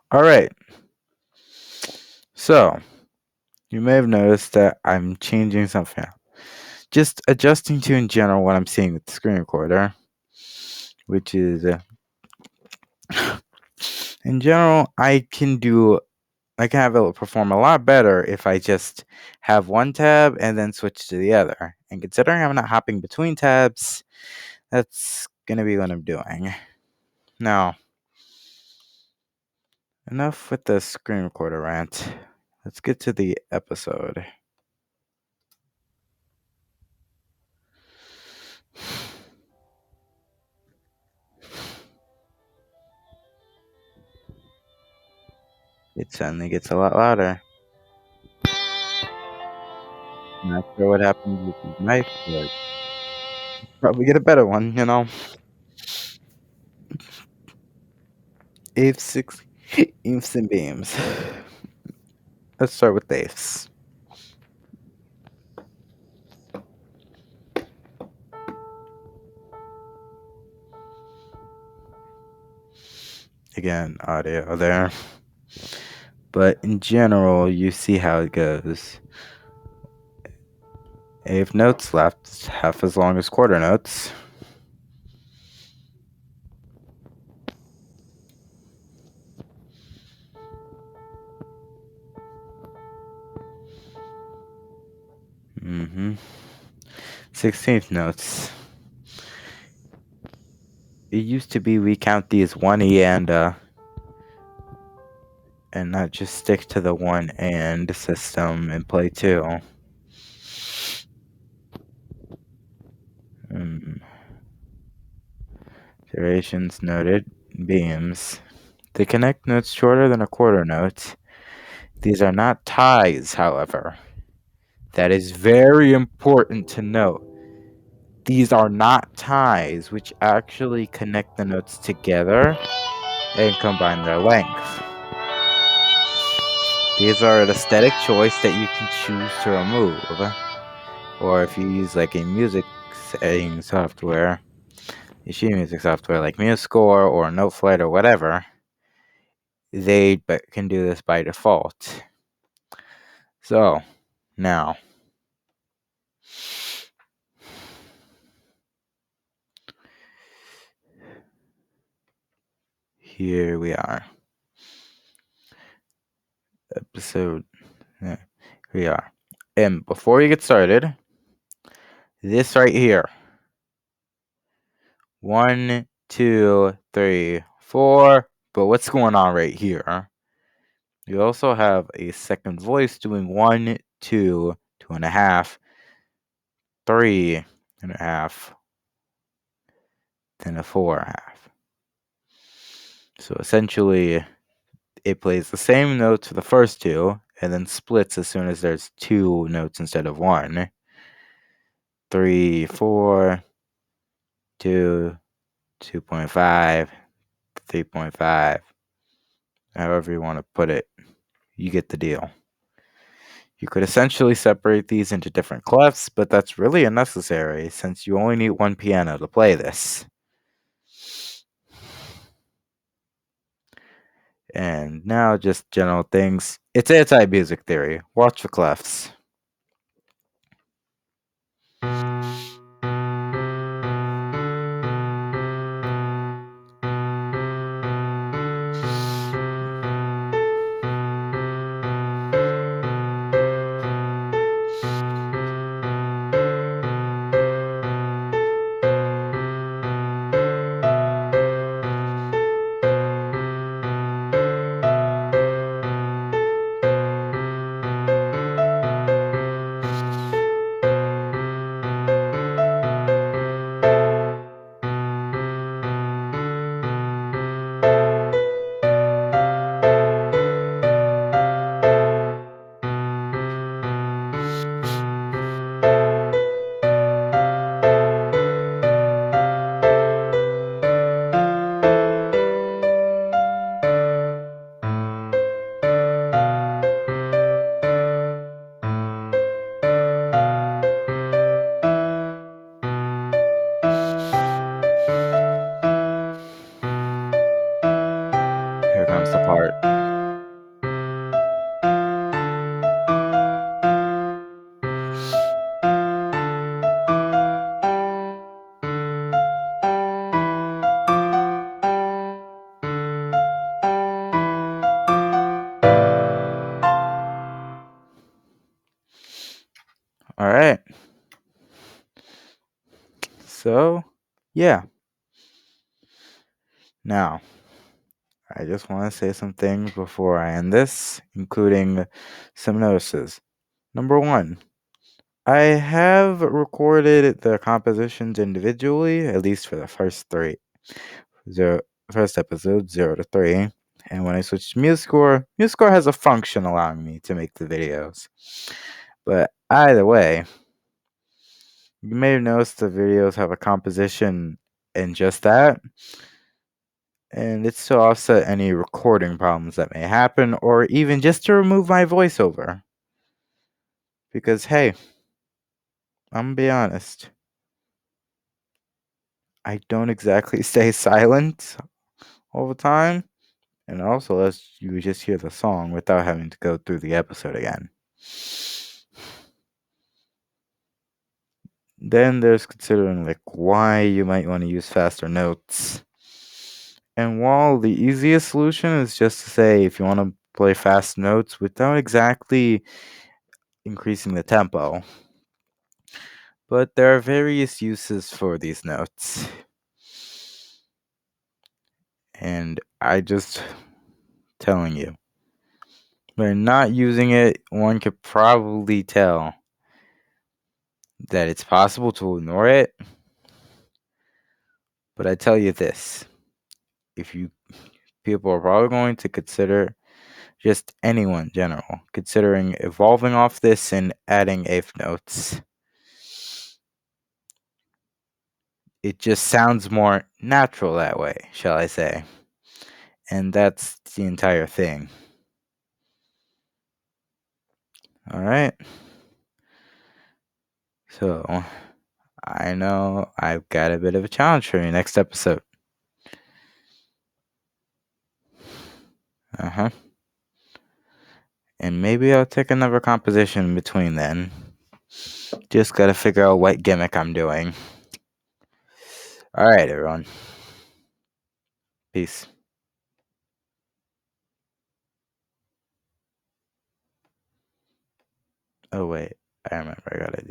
All right. So you may have noticed that I'm changing something out. Just adjusting to in general what I'm seeing with the screen recorder, which is in general, I can have it perform a lot better if I just have one tab and then switch to the other. And considering I'm not hopping between tabs, that's gonna be what I'm doing. Now, enough with the screen recorder rant. Let's get to the episode. It suddenly gets a lot louder. Not sure what happened with the mic, but probably get a better one. Ave 6 Eves and beams. Let's start with Aves. Again, audio there. But in general, you see how it goes. Eighth notes left half as long as quarter notes. Mm-hmm. 16th notes. It used to be we count these 1 and not just stick to the 1 and system and play 2. Durations noted. Beams. They connect notes shorter than a quarter note. These are not ties, however. That is very important to note. These are not ties, which actually connect the notes together and combine their length. These are an aesthetic choice that you can choose to remove. Or if you use like a music setting software, a sheet music software like Musescore or Noteflight or whatever, they can do this by default. So, now, here we are. Episode, here we are. And before we get started, this right here. 1, 2, 3, 4. But what's going on right here? You also have a second voice doing 1, 2, 2.5, 3.5, then a 4.5. So essentially, it plays the same notes for the first two, and then splits as soon as there's 2 notes instead of 1. 3, 4, 2, 2.5, 3.5. However you want to put it, you get the deal. You could essentially separate these into different clefs, but that's really unnecessary since you only need one piano to play this. And now just general things. It's anti-music theory. Watch the clefs. Here comes the part. So, yeah. Now, I just want to say some things before I end this, including some notices. Number one, I have recorded the compositions individually, at least for the first three. First episode, 0 to 3. And when I switched to Musescore has a function allowing me to make the videos. But either way, you may have noticed the videos have a composition in just that. And it's to offset any recording problems that may happen, or even just to remove my voiceover. Because, hey, I'm gonna be honest, I don't exactly stay silent all the time. And also lets you just hear the song without having to go through the episode again. Then there's considering like why you might want to use faster notes. And while the easiest solution is just to say if you want to play fast notes without exactly increasing the tempo, but there are various uses for these notes. And I just telling you, by not using it, one could probably tell that it's possible to ignore it. But I tell you this, if you people are probably going to consider, just anyone in general, considering evolving off this and adding eighth notes. It just sounds more natural that way, shall I say. And that's the entire thing. Alright? So, I know I've got a bit of a challenge for you next episode. Uh-huh. And maybe I'll take another composition in between then. Just gotta figure out what gimmick I'm doing. Alright, everyone. Peace. Oh, wait. I remember I gotta